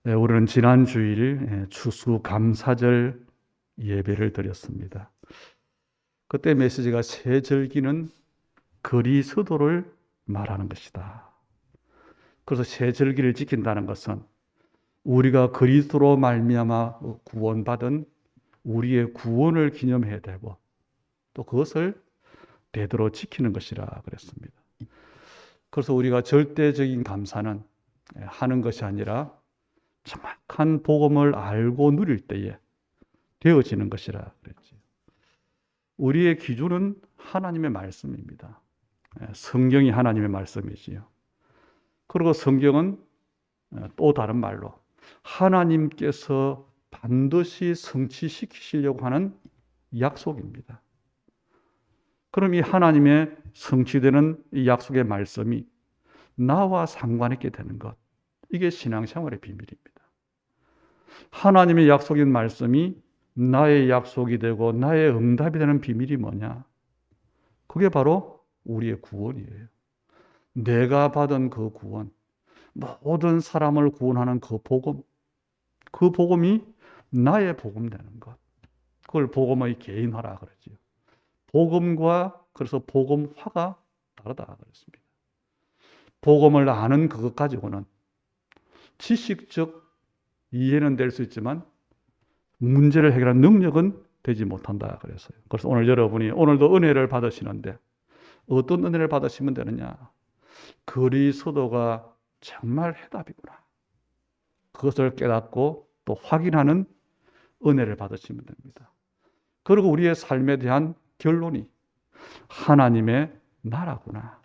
네, 우리는 지난 주일 추수감사절 예배를 드렸습니다. 그때 메시지가 새 절기는 그리스도를 말하는 것이다. 그래서 새 절기를 지킨다는 것은 우리가 그리스도로 말미암아 구원받은 우리의 구원을 기념해야 되고 또 그것을 대대로 지키는 것이라 그랬습니다. 그래서 우리가 절대적인 감사는 하는 것이 아니라 정확한 복음을 알고 누릴 때에 되어지는 것이라 그랬죠. 우리의 기준은 하나님의 말씀입니다. 성경이 하나님의 말씀이지요. 그리고 성경은 또 다른 말로 하나님께서 반드시 성취시키시려고 하는 약속입니다. 그럼 이 하나님의 성취되는 이 약속의 말씀이 나와 상관있게 되는 것, 이게 신앙생활의 비밀입니다. 하나님의 약속인 말씀이 나의 약속이 되고 나의 응답이 되는 비밀이 뭐냐? 그게 바로 우리의 구원이에요. 내가 받은 그 구원, 모든 사람을 구원하는 그 복음, 그 복음이 나의 복음 되는 것. 그걸 복음의 개인화라 그러지요. 복음과 그래서 복음화가 다르다 그랬습니다. 복음을 아는 그것 가지고는 지식적 이해는 될 수 있지만 문제를 해결할 능력은 되지 못한다 그랬어요. 그래서 오늘 여러분이 오늘도 은혜를 받으시는데 어떤 은혜를 받으시면 되느냐? 그리스도가 정말 해답이구나. 그것을 깨닫고 또 확인하는 은혜를 받으시면 됩니다. 그리고 우리의 삶에 대한 결론이 하나님의 나라구나.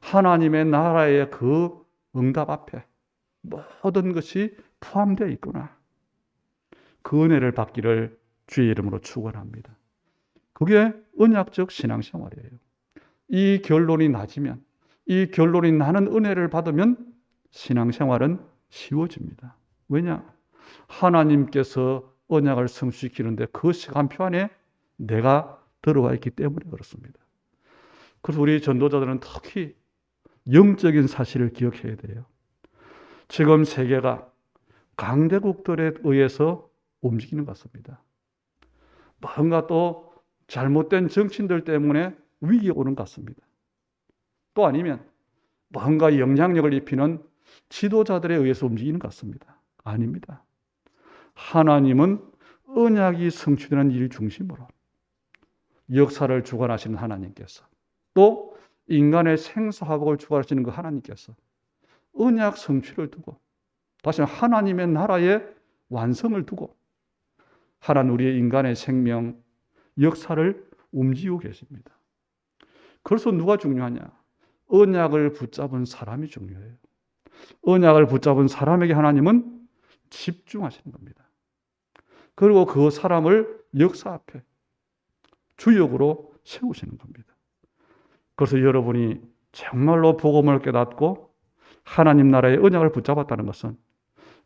하나님의 나라의 그 응답 앞에 모든 것이 포함되어 있구나. 그 은혜를 받기를 주의 이름으로 축원합니다. 그게 언약적 신앙생활이에요. 이 결론이 낮으면, 이 결론이 나는 은혜를 받으면 신앙생활은 쉬워집니다. 왜냐? 하나님께서 언약을 성취시키는데 그 시간표 안에 내가 들어와 있기 때문에 그렇습니다. 그래서 우리 전도자들은 특히 영적인 사실을 기억해야 돼요. 지금 세계가 강대국들에 의해서 움직이는 것 같습니다. 뭔가 또 잘못된 정치인들 때문에 위기가 오는 것 같습니다. 또 아니면 뭔가 영향력을 입히는 지도자들에 의해서 움직이는 것 같습니다. 아닙니다. 하나님은 언약이 성취되는 일 중심으로 역사를 주관하시는 하나님께서 또 인간의 생사화복을 주관하시는 그 하나님께서 언약 성취를 두고 다시 하나님의 나라의 완성을 두고 하나님 우리의 인간의 생명, 역사를 움직이고 계십니다. 그래서 누가 중요하냐? 언약을 붙잡은 사람이 중요해요. 언약을 붙잡은 사람에게 하나님은 집중하시는 겁니다. 그리고 그 사람을 역사 앞에 주역으로 세우시는 겁니다. 그래서 여러분이 정말로 복음을 깨닫고 하나님 나라의 언약을 붙잡았다는 것은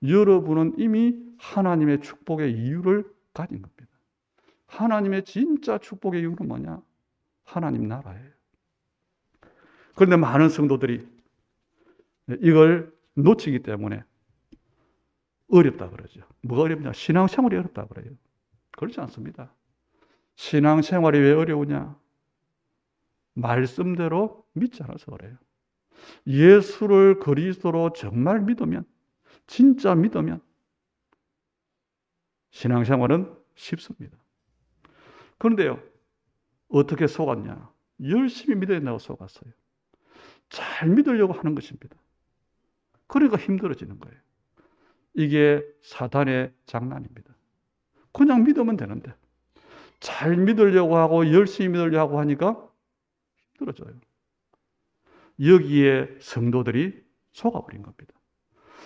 여러분은 이미 하나님의 축복의 이유를 가진 겁니다. 하나님의 진짜 축복의 이유는 뭐냐? 하나님 나라예요. 그런데 많은 성도들이 이걸 놓치기 때문에 어렵다 그러죠. 뭐가 어렵냐? 신앙생활이 어렵다 그래요. 그렇지 않습니다. 신앙생활이 왜 어려우냐? 말씀대로 믿지 않아서 그래요. 예수를 그리스도로 정말 믿으면, 진짜 믿으면 신앙생활은 쉽습니다. 그런데요, 어떻게 속았냐? 열심히 믿어야 된다고 속았어요. 잘 믿으려고 하는 것입니다. 그러니까 힘들어지는 거예요. 이게 사탄의 장난입니다. 그냥 믿으면 되는데 잘 믿으려고 하고 열심히 믿으려고 하고 하니까 힘들어져요. 여기에 성도들이 속아버린 겁니다.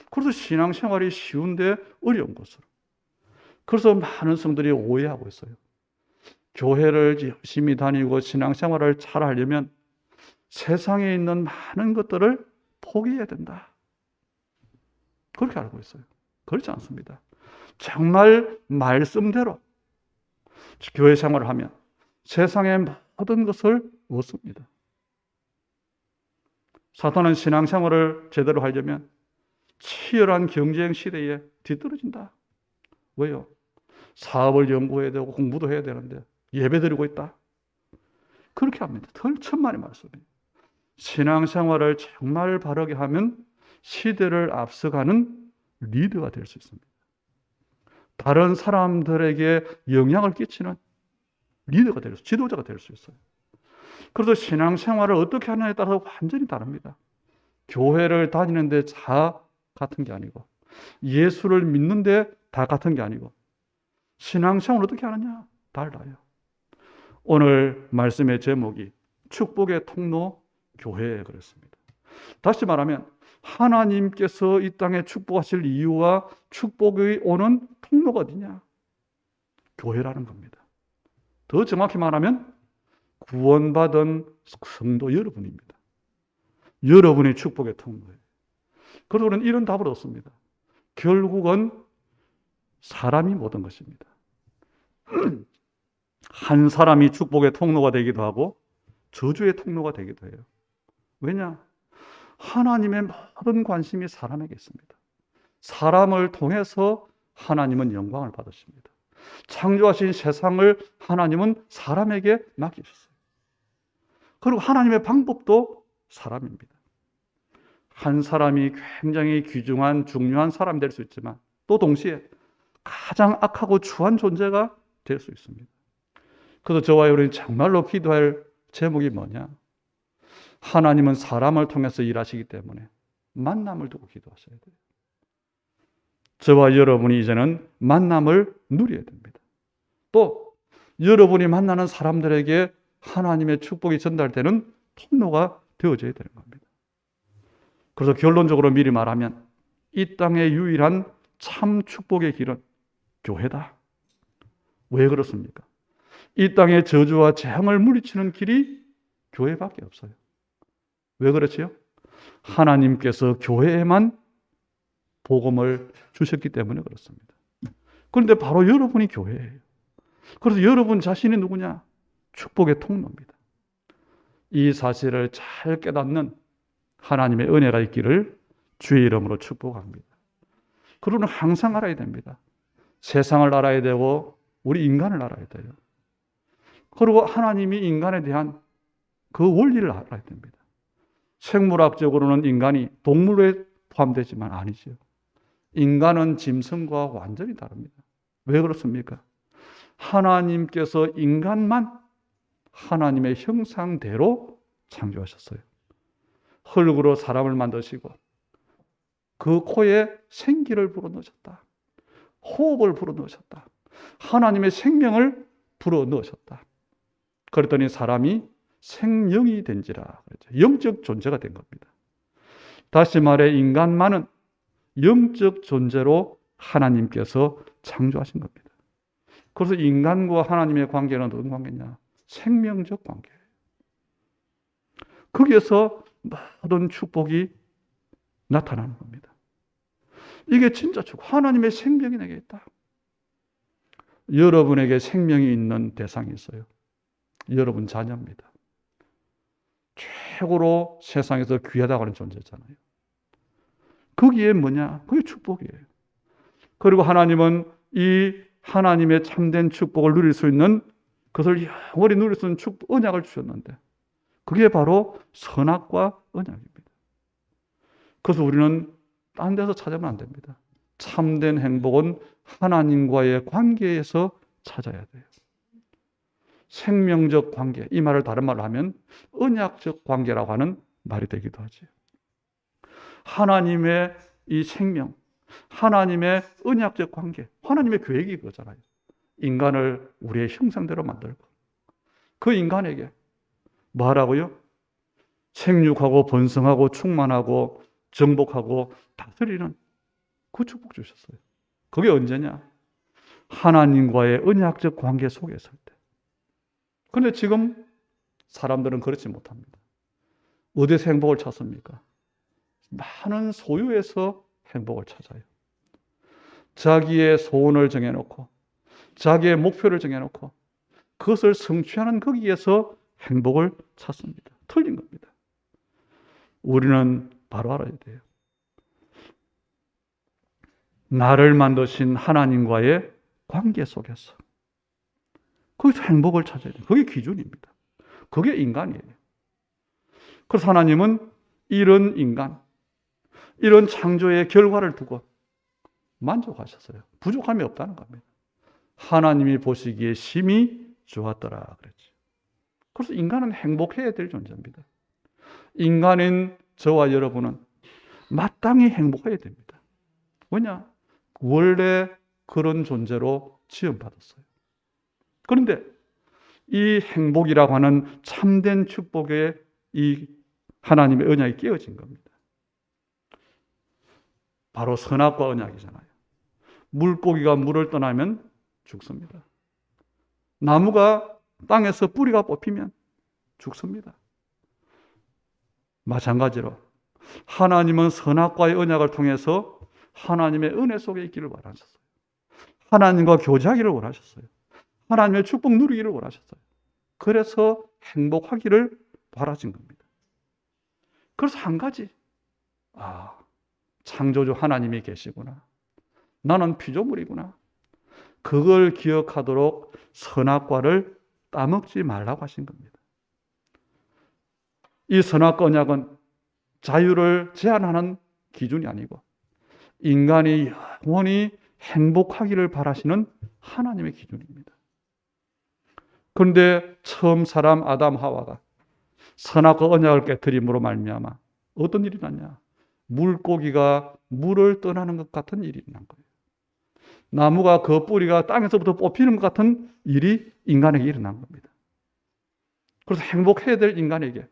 그래서 신앙생활이 쉬운데 어려운 것으로. 그래서 많은 성도들이 오해하고 있어요. 교회를 열심히 다니고 신앙생활을 잘 하려면 세상에 있는 많은 것들을 포기해야 된다. 그렇게 알고 있어요. 그렇지 않습니다. 정말 말씀대로 교회 생활을 하면 세상의 모든 것을 얻습니다. 사탄은 신앙생활을 제대로 하려면 치열한 경쟁 시대에 뒤떨어진다. 왜요? 사업을 연구해야 되고 공부도 해야 되는데 예배드리고 있다. 그렇게 합니다. 천만의 말씀이에요. 신앙생활을 정말 바르게 하면 시대를 앞서가는 리더가 될 수 있습니다. 다른 사람들에게 영향을 끼치는 리더가 될 수, 지도자가 될 수 있어요. 그래서 신앙생활을 어떻게 하느냐에 따라서 완전히 다릅니다. 교회를 다니는데 다 같은 게 아니고, 예수를 믿는데 다 같은 게 아니고, 신앙생활을 어떻게 하느냐 달라요. 오늘 말씀의 제목이 축복의 통로 교회에 그랬습니다. 다시 말하면 하나님께서 이 땅에 축복하실 이유와 축복이 오는 통로가 어디냐? 교회라는 겁니다. 더 정확히 말하면 구원받은 성도 여러분입니다. 여러분이 축복의 통로예요. 그래서 우리는 이런 답을 얻습니다. 결국은 사람이 모든 것입니다. 한 사람이 축복의 통로가 되기도 하고 저주의 통로가 되기도 해요. 왜냐? 하나님의 모든 관심이 사람에게 있습니다. 사람을 통해서 하나님은 영광을 받으십니다. 창조하신 세상을 하나님은 사람에게 맡기셨어요. 그리고 하나님의 방법도 사람입니다. 한 사람이 굉장히 귀중한 중요한 사람이 될 수 있지만 또 동시에 가장 악하고 추한 존재가 될 수 있습니다. 그래서 저와 여러분이 정말로 기도할 제목이 뭐냐? 하나님은 사람을 통해서 일하시기 때문에 만남을 두고 기도하셔야 돼요. 저와 여러분이 이제는 만남을 누려야 됩니다. 또 여러분이 만나는 사람들에게 하나님의 축복이 전달되는 통로가 되어져야 되는 겁니다. 그래서 결론적으로 미리 말하면 이 땅의 유일한 참 축복의 길은 교회다. 왜 그렇습니까? 이 땅의 저주와 재앙을 물리치는 길이 교회밖에 없어요. 왜 그렇지요? 하나님께서 교회에만 복음을 주셨기 때문에 그렇습니다. 그런데 바로 여러분이 교회예요. 그래서 여러분 자신이 누구냐? 축복의 통로입니다. 이 사실을 잘 깨닫는 하나님의 은혜가 있기를 주의 이름으로 축복합니다. 그러나 항상 알아야 됩니다. 세상을 알아야 되고 우리 인간을 알아야 돼요. 그리고 하나님이 인간에 대한 그 원리를 알아야 됩니다. 생물학적으로는 인간이 동물에 포함되지만 아니죠. 인간은 짐승과 완전히 다릅니다. 왜 그렇습니까? 하나님께서 인간만 하나님의 형상대로 창조하셨어요. 흙으로 사람을 만드시고 그 코에 생기를 불어넣으셨다. 호흡을 불어넣으셨다. 하나님의 생명을 불어넣으셨다. 그랬더니 사람이 생명이 된지라 그랬죠. 영적 존재가 된 겁니다. 다시 말해 인간만은 영적 존재로 하나님께서 창조하신 겁니다. 그래서 인간과 하나님의 관계는 어떤 관계냐? 생명적 관계예요. 거기에서 모든 축복이 나타나는 겁니다. 이게 진짜 축복. 하나님의 생명이 내게 있다. 여러분에게 생명이 있는 대상이 있어요. 여러분 자녀입니다. 최고로 세상에서 귀하다고 하는 존재잖아요. 거기에 뭐냐? 그게 축복이에요. 그리고 하나님은 이 하나님의 참된 축복을 누릴 수 있는 그것을 영원히 누릴 수 있는 축복, 언약을 주셨는데 그게 바로 선악과 언약입니다. 그래서 우리는 딴 데서 찾으면 안 됩니다. 참된 행복은 하나님과의 관계에서 찾아야 돼요. 생명적 관계, 이 말을 다른 말로 하면 언약적 관계라고 하는 말이 되기도 하죠. 하나님의 이 생명, 하나님의 언약적 관계, 하나님의 계획이 그거잖아요. 인간을 우리의 형상대로 만들고 그 인간에게 뭐하라고요? 생육하고 번성하고 충만하고 정복하고 다스리는 그 축복 주셨어요. 그게 언제냐? 하나님과의 언약적 관계 속에 있을 때. 그런데 지금 사람들은 그렇지 못합니다. 어디서 행복을 찾습니까? 많은 소유에서 행복을 찾아요. 자기의 소원을 정해놓고 자기의 목표를 정해놓고 그것을 성취하는 거기에서 행복을 찾습니다. 틀린 겁니다. 우리는 바로 알아야 돼요. 나를 만드신 하나님과의 관계 속에서 거기서 행복을 찾아야 돼요. 그게 기준입니다. 그게 인간이에요. 그래서 하나님은 이런 인간, 이런 창조의 결과를 두고 만족하셨어요. 부족함이 없다는 겁니다. 하나님이 보시기에 심히 좋았더라 그랬죠. 그래서 인간은 행복해야 될 존재입니다. 인간인 저와 여러분은 마땅히 행복해야 됩니다. 왜냐? 원래 그런 존재로 지음받았어요. 그런데 이 행복이라고 하는 참된 축복에 이 하나님의 언약이 끼어진 겁니다. 바로 선악과 언약이잖아요. 물고기가 물을 떠나면 죽습니다. 나무가 땅에서 뿌리가 뽑히면 죽습니다. 마찬가지로 하나님은 선악과의 언약을 통해서 하나님의 은혜 속에 있기를 원하셨어요. 하나님과 교제하기를 원하셨어요. 하나님의 축복 누리기를 원하셨어요. 그래서 행복하기를 바라신 겁니다. 그래서 한 가지, 창조주 하나님이 계시구나. 나는 피조물이구나. 그걸 기억하도록 선악과를 따먹지 말라고 하신 겁니다. 이 선악과 언약은 자유를 제한하는 기준이 아니고 인간이 영원히 행복하기를 바라시는 하나님의 기준입니다. 그런데 처음 사람 아담 하와가 선악과 언약을 깨뜨림으로 말미암아 어떤 일이 났냐? 물고기가 물을 떠나는 것 같은 일이 난 거예요. 나무가 그 뿌리가 땅에서부터 뽑히는 것 같은 일이 인간에게 일어난 겁니다. 그래서 행복해야 될 인간에게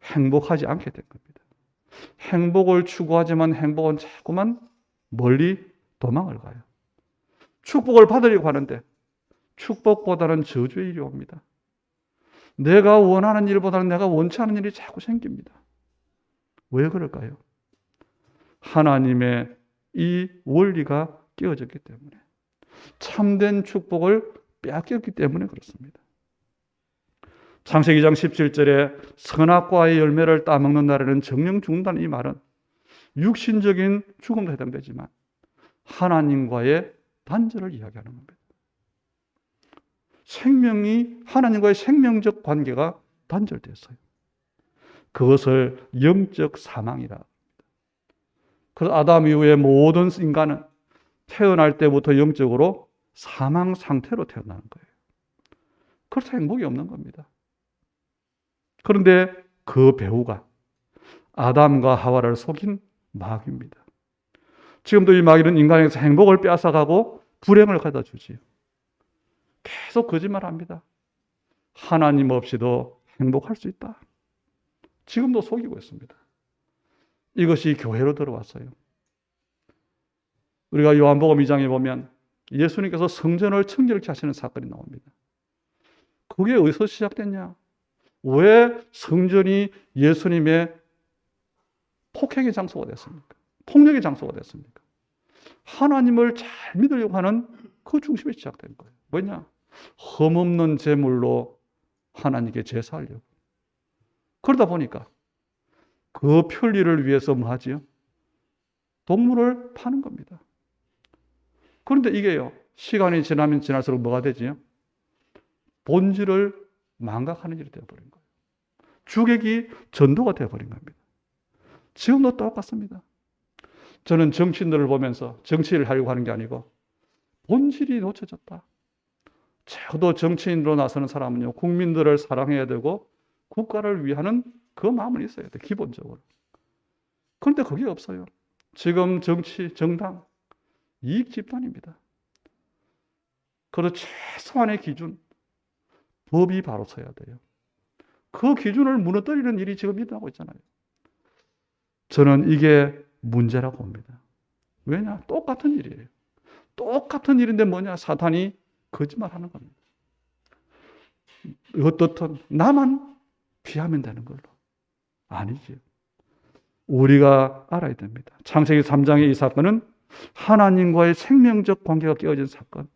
행복하지 않게 된 겁니다. 행복을 추구하지만 행복은 자꾸만 멀리 도망을 가요. 축복을 받으려고 하는데 축복보다는 저주의 일이 옵니다. 내가 원하는 일보다는 내가 원치 않은 일이 자꾸 생깁니다. 왜 그럴까요? 하나님의 이 원리가 깨어졌기 때문에, 참된 축복을 빼앗겼기 때문에 그렇습니다. 창세기 2장 17절에 선악과의 열매를 따먹는 날에는 정령 죽는다는 이 말은 육신적인 죽음도 해당되지만 하나님과의 단절을 이야기하는 겁니다. 생명이 하나님과의 생명적 관계가 단절됐어요. 그것을 영적 사망이라 합니다. 그래서 아담 이후에 모든 인간은 태어날 때부터 영적으로 사망 상태로 태어나는 거예요. 그래서 행복이 없는 겁니다. 그런데 그 배후가 아담과 하와를 속인 마귀입니다. 지금도 이 마귀는 인간에게서 행복을 빼앗아가고 불행을 가져다 주지요. 계속 거짓말합니다. 하나님 없이도 행복할 수 있다. 지금도 속이고 있습니다. 이것이 교회로 들어왔어요. 우리가 요한복음 2장에 보면 예수님께서 성전을 청결케 하시는 사건이 나옵니다. 그게 어디서 시작됐냐? 왜 성전이 예수님의 폭행의 장소가 됐습니까? 폭력의 장소가 됐습니까? 하나님을 잘 믿으려고 하는 그 중심에 시작된 거예요. 뭐냐? 흠없는 제물로 하나님께 제사하려고. 그러다 보니까 그 편리를 위해서 뭐 하지요? 동물을 파는 겁니다. 그런데 이게요, 시간이 지나면 지날수록 뭐가 되지요? 본질을 망각하는 일이 되어버린 거예요. 주객이 전도가 되어버린 겁니다. 지금도 똑같습니다. 저는 정치인들을 보면서 정치를 하려고 하는 게 아니고 본질이 놓쳐졌다. 저도 정치인으로 나서는 사람은요, 국민들을 사랑해야 되고 국가를 위하는 그 마음은 있어야 돼, 기본적으로. 그런데 그게 없어요. 지금 정치, 정당, 이익 집단입니다. 그래서 최소한의 기준, 법이 바로 서야 돼요. 그 기준을 무너뜨리는 일이 지금 일어나고 있잖아요. 저는 이게 문제라고 봅니다. 왜냐? 똑같은 일이에요. 똑같은 일인데 뭐냐? 사탄이 거짓말하는 겁니다. 어떻든 나만 피하면 되는 걸로. 아니지요. 우리가 알아야 됩니다. 창세기 3장의 이 사건은 하나님과의 생명적 관계가 깨어진 사건.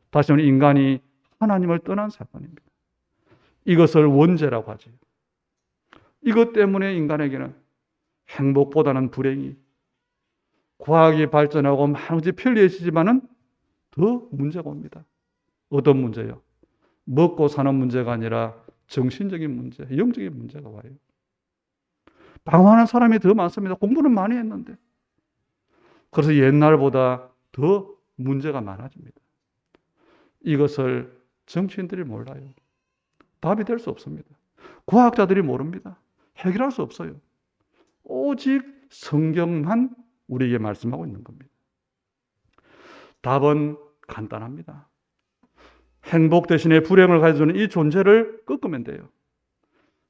다시 말해 인간이 하나님을 떠난 사건입니다. 이것을 원죄라고 하죠. 이것 때문에 인간에게는 행복보다는 불행이, 과학이 발전하고 많은 것이 편리해지지만은 더 문제가 옵니다. 어떤 문제요? 먹고 사는 문제가 아니라 정신적인 문제, 영적인 문제가 와요. 방황하는 사람이 더 많습니다. 공부는 많이 했는데. 그래서 옛날보다 더 문제가 많아집니다. 이것을 정치인들이 몰라요. 답이 될 수 없습니다. 과학자들이 모릅니다. 해결할 수 없어요. 오직 성경만 우리에게 말씀하고 있는 겁니다. 답은 간단합니다. 행복 대신에 불행을 가져주는 이 존재를 꺾으면 돼요.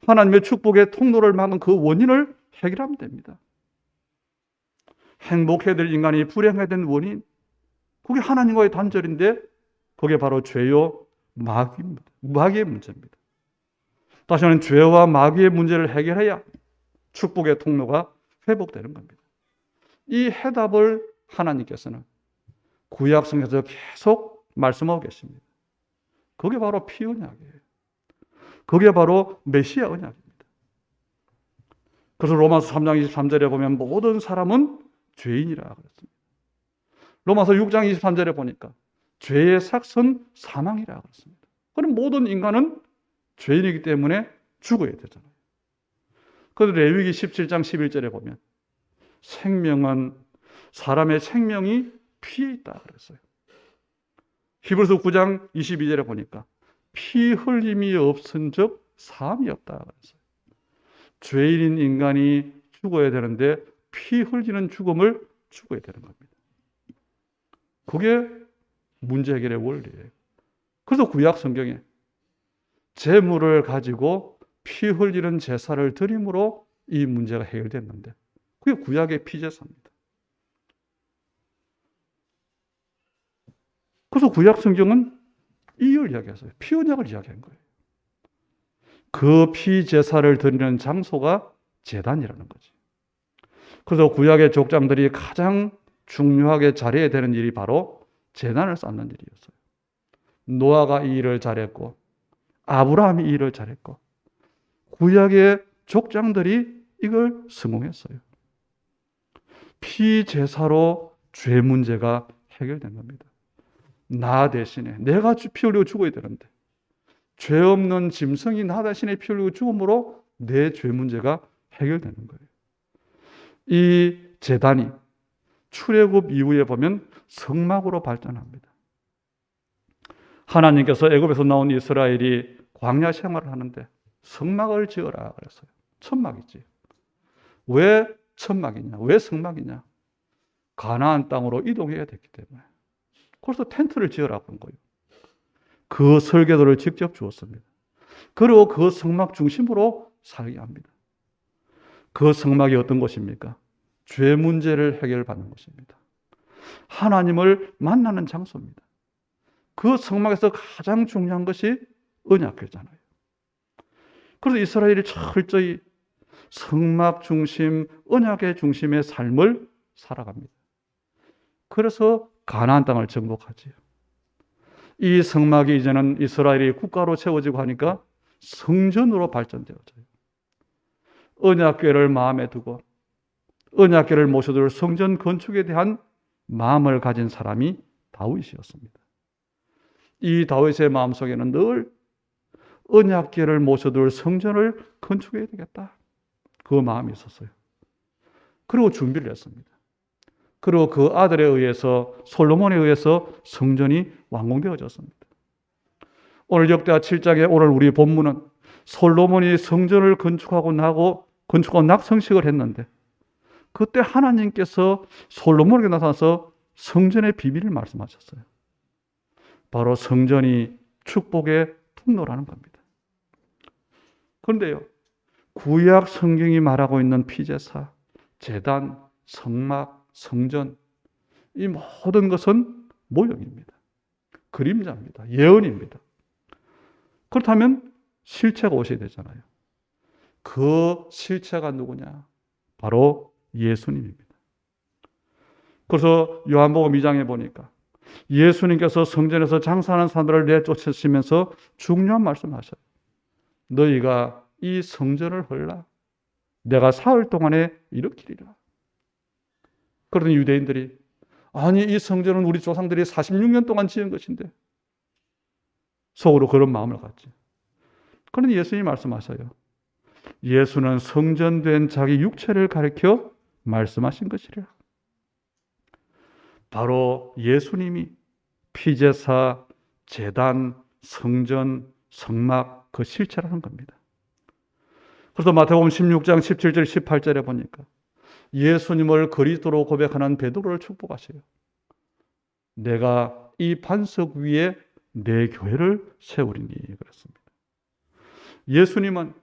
하나님의 축복의 통로를 막은 그 원인을 해결하면 됩니다. 행복해야 될 인간이 불행해야 된 원인, 그게 하나님과의 단절인데 그게 바로 죄요 마귀입니다. 마귀의 문제입니다. 다시 말하면 죄와 마귀의 문제를 해결해야 축복의 통로가 회복되는 겁니다. 이 해답을 하나님께서는 구약성경에서 계속 말씀하고 계십니다. 그게 바로 피 언약이에요. 그게 바로 메시아 언약입니다. 그래서 로마서 3장 23절에 보면 모든 사람은 죄인이라 그랬습니다. 로마서 6장 23절에 보니까 죄의 삭은 사망이라 그랬습니다. 그럼 모든 인간은 죄인이기 때문에 죽어야 되잖아요. 그래서 레위기 17장 11절에 보면 사람의 생명이 피에 있다 그랬어요. 히브리서 9장 22절에 보니까 피 흘림이 없은즉 사함이 없다 그랬어요. 죄인인 인간이 죽어야 되는데 피 흘리는 죽음을 죽어야 되는 겁니다. 그게 문제 해결의 원리예요. 그래서 구약 성경에 제물을 가지고 피 흘리는 제사를 드림으로 이 문제가 해결됐는데 그게 구약의 피제사입니다. 그래서 구약 성경은 이걸 이야기했어요. 피 언약을 이야기한 거예요. 그 피제사를 드리는 장소가 제단이라는 거지. 그래서 구약의 족장들이 가장 중요하게 잘해야 되는 일이 바로 제단을 쌓는 일이었어요. 노아가 이 일을 잘했고 아브라함이 이 일을 잘했고 구약의 족장들이 이걸 성공했어요. 피제사로 죄 문제가 해결된 겁니다. 나 대신에 내가 피 흘리고 죽어야 되는데 죄 없는 짐승이 나 대신에 피 흘리고 죽음으로 내 죄 문제가 해결되는 거예요. 이 제단이 출애굽 이후에 보면 성막으로 발전합니다. 하나님께서 애굽에서 나온 이스라엘이 광야 생활을 하는데 성막을 지어라 그랬어요. 천막이지. 왜 천막이냐? 왜 성막이냐? 가나안 땅으로 이동해야 됐기 때문에. 그래서 텐트를 지으라고 한 거예요. 그 설계도를 직접 주었습니다. 그리고 그 성막 중심으로 살게 합니다. 그 성막이 어떤 곳입니까? 죄 문제를 해결받는 곳입니다. 하나님을 만나는 장소입니다. 그 성막에서 가장 중요한 것이 언약궤잖아요. 그래서 이스라엘이 철저히 성막 중심, 언약의 중심의 삶을 살아갑니다. 그래서 가나안 땅을 정복하지요. 이 성막이 이제는 이스라엘이 국가로 세워지고 하니까 성전으로 발전되어져요. 언약궤를 마음에 두고 언약궤를 모셔둘 성전 건축에 대한 마음을 가진 사람이 다윗이었습니다. 이 다윗의 마음속에는 늘 언약궤를 모셔둘 성전을 건축해야 되겠다. 그 마음이 있었어요. 그리고 준비를 했습니다. 그리고 그 아들에 의해서 솔로몬에 의해서 성전이 완공되어졌습니다. 오늘 역대하 7장에 오늘 우리 본문은 솔로몬이 성전을 건축하고 낙성식을 했는데 그때 하나님께서 솔로몬에게 나타나서 성전의 비밀을 말씀하셨어요. 바로 성전이 축복의 통로라는 겁니다. 그런데요, 구약 성경이 말하고 있는 피제사, 제단, 성막, 성전, 이 모든 것은 모형입니다. 그림자입니다. 예언입니다. 그렇다면 실체가 오셔야 되잖아요. 그 실체가 누구냐? 바로 예수님입니다. 그래서 요한복음 2장에 보니까 예수님께서 성전에서 장사하는 사람들을 내쫓으시면서 중요한 말씀하셔요. 너희가 이 성전을 헐라. 내가 사흘 동안에 일으키리라. 그러더니 유대인들이 아니 이 성전은 우리 조상들이 46년 동안 지은 것인데 속으로 그런 마음을 갖지. 그런데 예수님이 말씀하셔요. 예수는 성전된 자기 육체를 가리켜 말씀하신 것이라. 바로 예수님이 피제사, 제단, 성전, 성막 그 실체라는 겁니다. 그래서 마태복음 16장 17절 18절에 보니까 예수님을 그리스도로 고백하는 베드로를 축복하셔요. 내가 이 반석 위에 내 교회를 세우리니 그랬습니다. 예수님은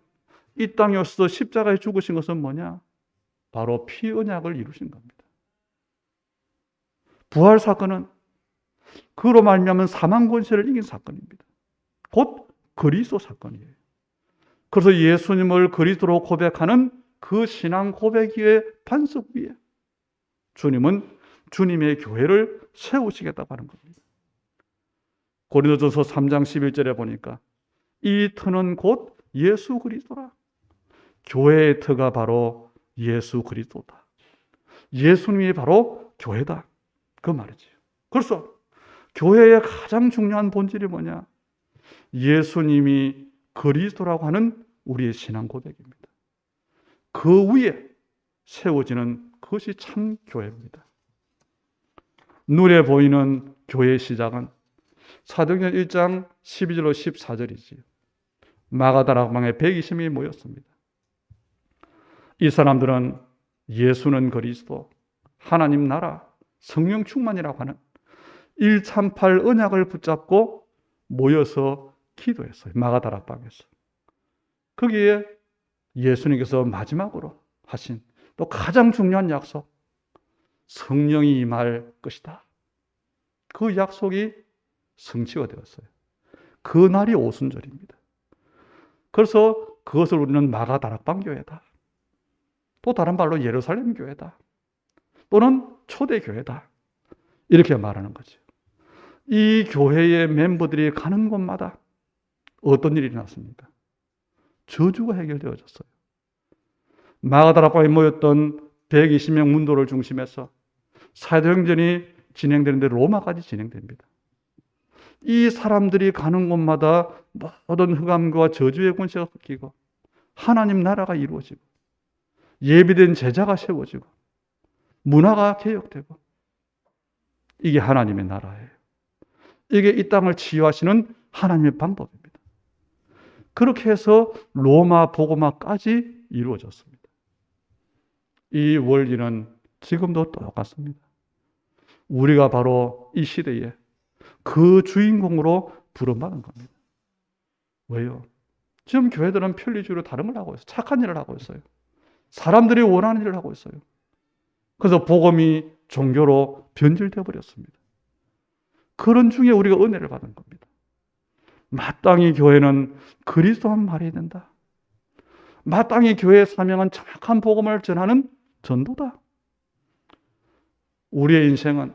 이 땅에 오셔서 십자가에 죽으신 것은 뭐냐? 바로 피 언약을 이루신 겁니다. 부활 사건은 그로 말미암은 사망 권세를 이긴 사건입니다. 곧 그리스도 사건이에요. 그래서 예수님을 그리스도로 고백하는 그 신앙 고백 위의 반석 위에 주님은 주님의 교회를 세우시겠다고 하는 겁니다. 고린도전서 3장 11절에 보니까 이 터는 곧 예수 그리스도라. 교회의 터가 바로 예수 그리스도다. 예수님이 바로 교회다. 그 말이지요. 그래서 교회의 가장 중요한 본질이 뭐냐? 예수님이 그리스도라고 하는 우리의 신앙 고백입니다. 그 위에 세워지는 그것이 참 교회입니다. 눈에 보이는 교회의 시작은 사도행전 1장 12절로 14절이지요. 마가다락방에 120명이 모였습니다. 이 사람들은 예수는 그리스도, 하나님 나라, 성령 충만이라고 하는 138 언약을 붙잡고 모여서 기도했어요. 마가다락방에서. 거기에 예수님께서 마지막으로 하신 또 가장 중요한 약속, 성령이 임할 것이다. 그 약속이 성취가 되었어요. 그 날이 오순절입니다. 그래서 그것을 우리는 마가다락방 교회다. 또 다른 말로 예루살렘 교회다. 또는 초대 교회다. 이렇게 말하는 거죠. 이 교회의 멤버들이 가는 곳마다 어떤 일이 일어났습니까? 저주가 해결되어졌어요. 마가다락방에 모였던 120명 문도를 중심해서 사도행전이 진행되는데 로마까지 진행됩니다. 이 사람들이 가는 곳마다 모든 흑암과 저주의 권세가 꺾이고 하나님 나라가 이루어지고 예비된 제자가 세워지고 문화가 개혁되고 이게 하나님의 나라예요. 이게 이 땅을 치유하시는 하나님의 방법입니다. 그렇게 해서 로마 복음화까지 이루어졌습니다. 이 원리는 지금도 똑같습니다. 우리가 바로 이 시대에 그 주인공으로 부름받은 겁니다. 왜요? 지금 교회들은 편리주의로 다른 걸 하고 있어요. 착한 일을 하고 있어요. 사람들이 원하는 일을 하고 있어요. 그래서 복음이 종교로 변질되어 버렸습니다. 그런 중에 우리가 은혜를 받은 겁니다. 마땅히 교회는 그리스도만 말해야 된다. 마땅히 교회의 사명은 정확한 복음을 전하는 전도다. 우리의 인생은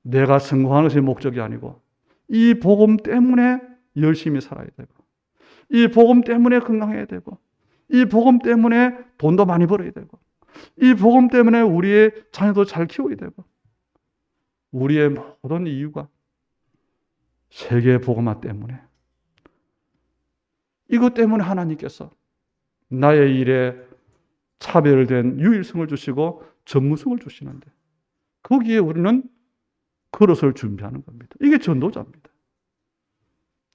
내가 성공하는 것이 목적이 아니고 이 복음 때문에 열심히 살아야 되고 이 복음 때문에 건강해야 되고 이 복음 때문에 돈도 많이 벌어야 되고 이 복음 때문에 우리의 자녀도 잘 키워야 되고 우리의 모든 이유가 세계 복음화 때문에 이것 때문에 하나님께서 나의 일에 차별된 유일성을 주시고 전무성을 주시는데 거기에 우리는 그릇을 준비하는 겁니다. 이게 전도자입니다.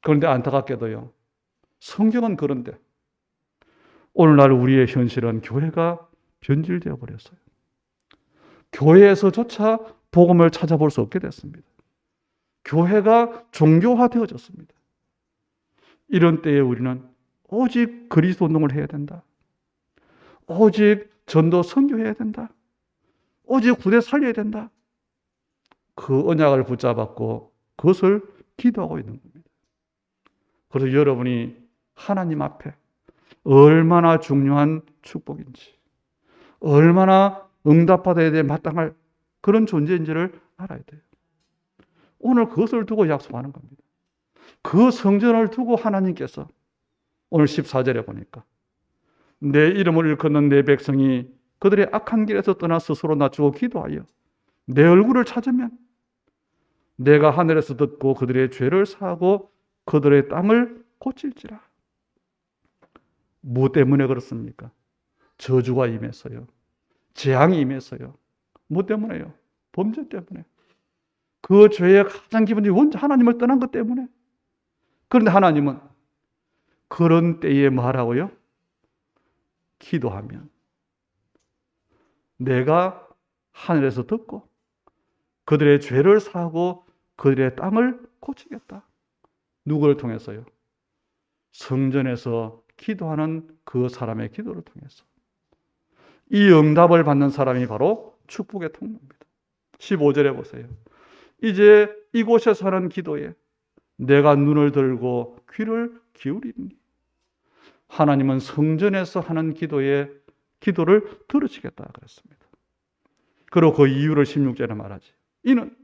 그런데 안타깝게도요. 성경은 그런데 오늘날 우리의 현실은 교회가 변질되어 버렸어요. 교회에서조차 복음을 찾아볼 수 없게 됐습니다. 교회가 종교화되어졌습니다. 이런 때에 우리는 오직 그리스도 운동을 해야 된다. 오직 전도 선교해야 된다. 오직 구대 살려야 된다. 그 언약을 붙잡았고 그것을 기도하고 있는 겁니다. 그래서 여러분이 하나님 앞에 얼마나 중요한 축복인지, 얼마나 응답받아야 될 마땅할 그런 존재인지를 알아야 돼요. 오늘 그것을 두고 약속하는 겁니다. 그 성전을 두고 하나님께서 오늘 14절에 보니까 내 이름을 일컫는 내 백성이 그들의 악한 길에서 떠나 스스로 낮추고 기도하여 내 얼굴을 찾으면 내가 하늘에서 듣고 그들의 죄를 사하고 그들의 땅을 고칠지라. 뭐 때문에 그렇습니까? 저주가 임했어요. 재앙이 임했어요. 뭐 때문에요? 범죄 때문에. 그 죄의 가장 기본이 원자 하나님을 떠난 것 때문에. 그런데 하나님은 그런 때에 뭐 하라고요? 기도하면 내가 하늘에서 듣고 그들의 죄를 사하고 그들의 땅을 고치겠다. 누구를 통해서요? 성전에서 기도하는 그 사람의 기도를 통해서. 이 응답을 받는 사람이 바로 축복의 통로입니다. 15절에 보세요. 이제 이곳에서 하는 기도에 내가 눈을 들고 귀를 기울이니 하나님은 성전에서 하는 기도를 들으시겠다 그랬습니다. 그리고 그 이유를 16절에 말하지. 이는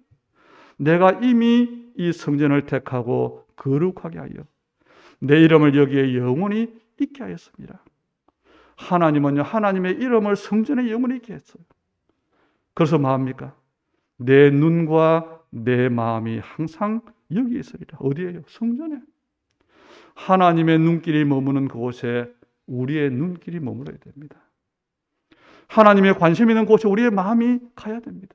내가 이미 이 성전을 택하고 거룩하게 하여 내 이름을 여기에 영원히 있게 하였습니다. 하나님은요, 하나님의 이름을 성전에 영원히 있게 했어요. 그래서 뭐합니까? 내 눈과 내 마음이 항상 여기 있으리라. 어디에요? 성전에. 하나님의 눈길이 머무는 그곳에 우리의 눈길이 머물러야 됩니다. 하나님의 관심 있는 곳에 우리의 마음이 가야 됩니다.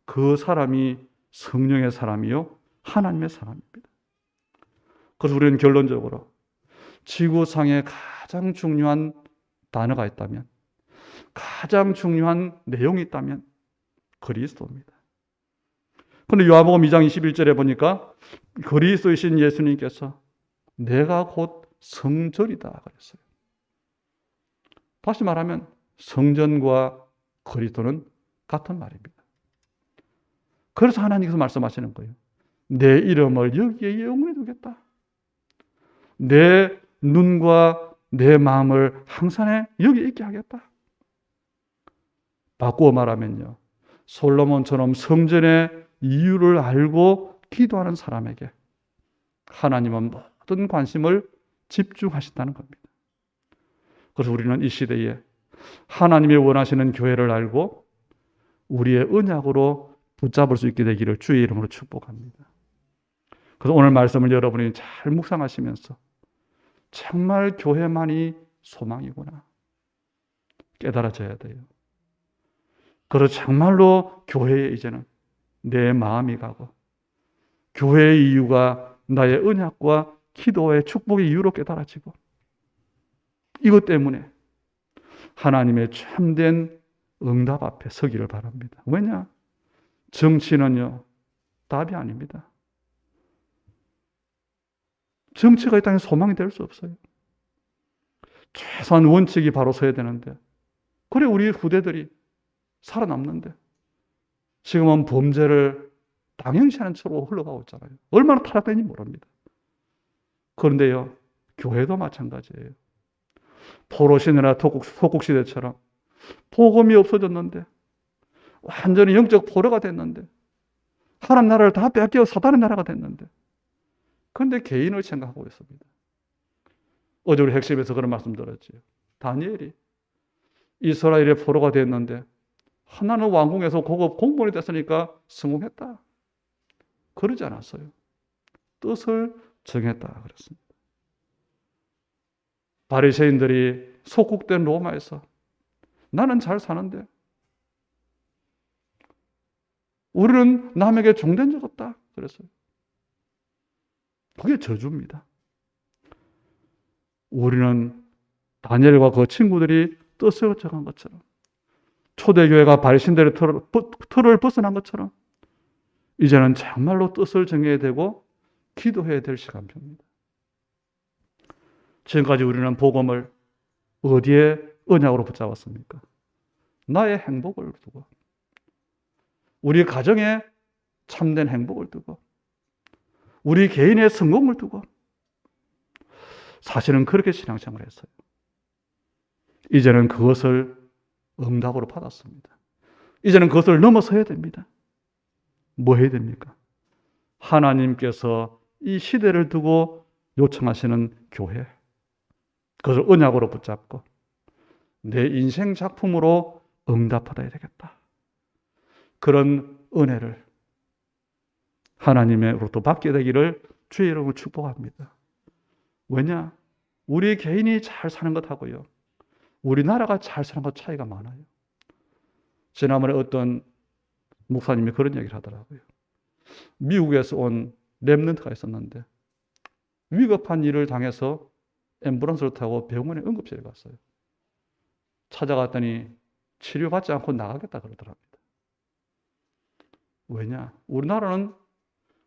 그 사람이 성령의 사람이요, 하나님의 사람입니다. 그래서 우리는 결론적으로 지구상에 가장 중요한 단어가 있다면, 가장 중요한 내용이 있다면 그리스도입니다. 그런데 요한복음 2장 21절에 보니까 그리스도이신 예수님께서 내가 곧 성전이다 그랬어요. 다시 말하면 성전과 그리스도는 같은 말입니다. 그래서 하나님께서 말씀하시는 거예요. 내 이름을 여기에 영원히 두겠다. 내 눈과 내 마음을 항상 여기 있게 하겠다. 바꾸어 말하면요, 솔로몬처럼 성전의 이유를 알고 기도하는 사람에게 하나님은 모든 관심을 집중하신다는 겁니다. 그래서 우리는 이 시대에 하나님이 원하시는 교회를 알고 우리의 언약으로 붙잡을 수 있게 되기를 주의 이름으로 축복합니다. 그래서 오늘 말씀을 여러분이 잘 묵상하시면서 정말 교회만이 소망이구나 깨달아져야 돼요. 그래서 정말로 교회에 이제는 내 마음이 가고 교회의 이유가 나의 언약과 기도의 축복의 이유로 깨달아지고, 이것 때문에 하나님의 참된 응답 앞에 서기를 바랍니다. 왜냐? 정치는요, 답이 아닙니다. 정치가 이 땅에 소망이 될 수 없어요. 최소한 원칙이 바로 서야 되는데, 그래 우리 후대들이 살아남는데 지금은 범죄를 당연시하는 채로 흘러가고 있잖아요. 얼마나 타락된지 모릅니다. 그런데요, 교회도 마찬가지예요. 포로시대나 소국시대처럼 복음이 없어졌는데, 완전히 영적 포로가 됐는데, 하나님 나라를 다 빼앗겨 사단의 나라가 됐는데, 그런데 개인을 생각하고 있습니다. 어제 우리 핵심에서 그런 말씀 들었죠. 다니엘이 이스라엘의 포로가 됐는데 하나는 왕궁에서 고급 공무원이 됐으니까 성공했다. 그러지 않았어요. 뜻을 정했다 그랬습니다. 바리새인들이 속국된 로마에서 나는 잘 사는데 우리는 남에게 종된 적 없다 그랬어요. 그게 저주입니다. 우리는 다니엘과 그 친구들이 뜻을 정한 것처럼, 초대교회가 바리새인들의 틀을 벗어난 것처럼 이제는 정말로 뜻을 정해야 되고 기도해야 될 시간표입니다. 지금까지 우리는 복음을 어디에 언약으로 붙잡았습니까? 나의 행복을 두고, 우리 가정에 참된 행복을 두고, 우리 개인의 성공을 두고, 사실은 그렇게 신앙생활을 했어요. 이제는 그것을 응답으로 받았습니다. 이제는 그것을 넘어서야 됩니다. 뭐 해야 됩니까? 하나님께서 이 시대를 두고 요청하시는 교회, 그것을 언약으로 붙잡고 내 인생 작품으로 응답받아야 되겠다. 그런 은혜를 하나님으로부터 받게 되기를 주의 이름으로 축복합니다. 왜냐? 우리 개인이 잘 사는 것하고요, 우리나라가 잘 사는 것 차이가 많아요. 지난번에 어떤 목사님이 그런 얘기를 하더라고요. 미국에서 온 랩런트가 있었는데 위급한 일을 당해서 앰뷸런스를 타고 병원에 응급실에 갔어요. 찾아갔더니 치료받지 않고 나가겠다 그러더랍니다. 왜냐? 우리나라는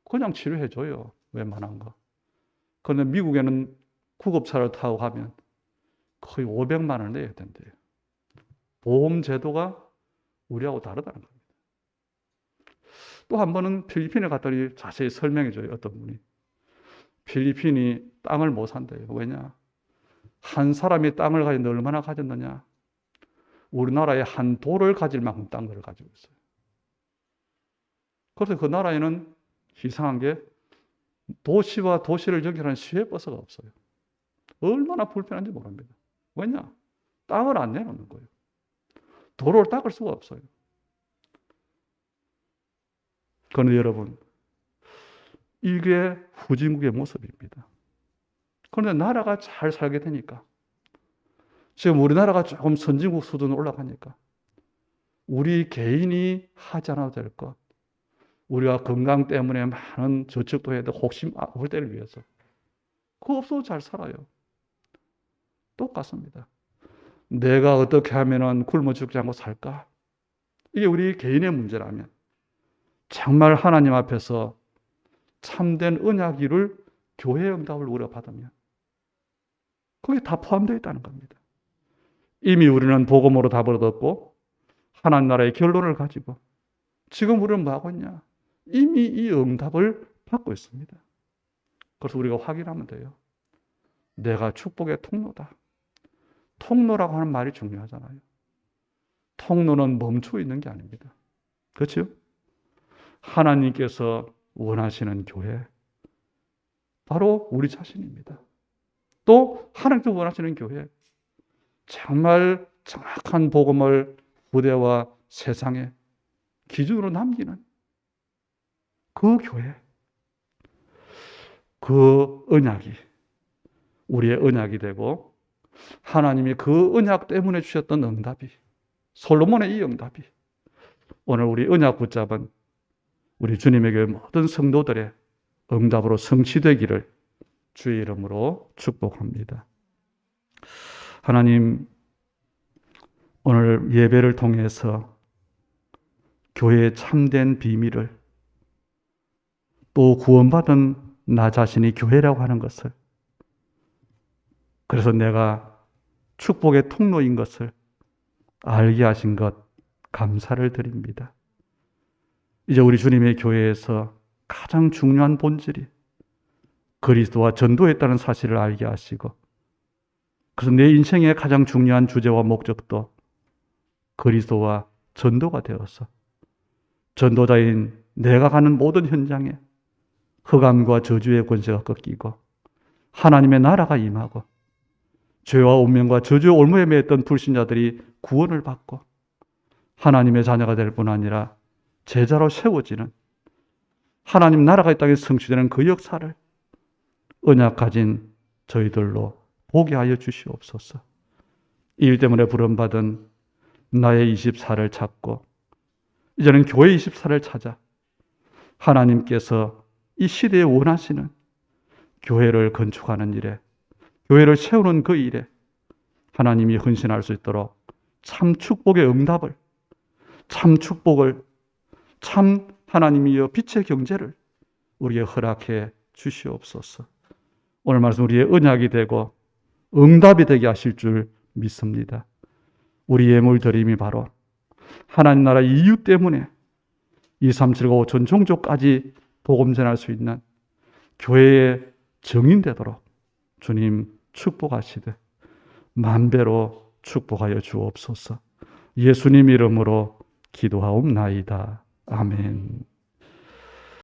그냥 치료해줘요. 웬만한 거. 그런데 미국에는 구급차를 타고 가면 거의 500만 원을 내야 된대요. 보험 제도가 우리하고 다르다는 겁니다. 또 한 번은 필리핀에 갔더니 자세히 설명해줘요. 어떤 분이. 필리핀이 땅을 못 산대요. 왜냐? 한 사람이 땅을 가졌는데 얼마나 가졌느냐? 우리나라에 한 도를 가질 만큼 땅을 가지고 있어요. 그래서 그 나라에는 이상한 게 도시와 도시를 연결하는 시외버스가 없어요. 얼마나 불편한지 모릅니다. 왜냐? 땅을 안 내놓는 거예요. 도로를 닦을 수가 없어요. 그런데 여러분, 이게 후진국의 모습입니다. 그런데 나라가 잘 살게 되니까, 지금 우리나라가 조금 선진국 수준으로 올라가니까 우리 개인이 하지 않아도 될 것, 우리가 건강 때문에 많은 저축도 해야 돼, 혹시 올 때를 위해서, 그거 없어도 잘 살아요. 똑같습니다. 내가 어떻게 하면 굶어 죽지 않고 살까? 이게 우리 개인의 문제라면, 정말 하나님 앞에서 참된 언약이를, 교회의 응답을 우리가 받으면 그게 다 포함되어 있다는 겁니다. 이미 우리는 복음으로 답을 얻었고 하나님 나라의 결론을 가지고 지금 우리는 뭐하고 있냐? 이미 이 응답을 받고 있습니다. 그래서 우리가 확인하면 돼요. 내가 축복의 통로다. 통로라고 하는 말이 중요하잖아요. 통로는 멈추어 있는 게 아닙니다. 그렇죠? 하나님께서 원하시는 교회, 바로 우리 자신입니다. 또 하나님께서 원하시는 교회, 정말 정확한 복음을 후대와 세상에 기준으로 남기는 그 교회, 그 언약이 우리의 언약이 되고, 하나님이 그 언약 때문에 주셨던 응답이, 솔로몬의 이 응답이 오늘 우리 언약 붙잡은 우리 주님의 교회 모든 성도들의 응답으로 성취되기를 주의 이름으로 축복합니다. 하나님, 오늘 예배를 통해서 교회의 참된 비밀을, 또 구원받은 나 자신이 교회라고 하는 것을, 그래서 내가 축복의 통로인 것을 알게 하신 것 감사를 드립니다. 이제 우리 주님의 교회에서 가장 중요한 본질이 그리스도와 전도했다는 사실을 알게 하시고, 그래서 내 인생의 가장 중요한 주제와 목적도 그리스도와 전도가 되어서 전도자인 내가 가는 모든 현장에 흑암과 저주의 권세가 꺾이고 하나님의 나라가 임하고 죄와 운명과 저주의 올무에 매였던 불신자들이 구원을 받고 하나님의 자녀가 될 뿐 아니라 제자로 세워지는 하나님 나라가 이 땅에 성취되는 그 역사를 언약 가진 저희들로 보게 하여 주시옵소서. 이 일 때문에 부름받은 나의 24를 찾고 이제는 교회 24를 찾아 하나님께서 이 시대에 원하시는 교회를 건축하는 일에, 교회를 세우는 그 일에 하나님이 헌신할 수 있도록 참 축복의 응답을, 참 축복을, 참 하나님이여 빛의 경제를 우리에게 허락해 주시옵소서. 오늘 말씀 우리의 언약이 되고 응답이 되게 하실 줄 믿습니다. 우리 예물 드림이 바로 하나님 나라 이유 때문에 237과 5천 종족까지 복음 전할 수 있는 교회의 정인되도록 주님 축복하시되 만배로 축복하여 주옵소서. 예수님 이름으로 기도하옵나이다. 아멘.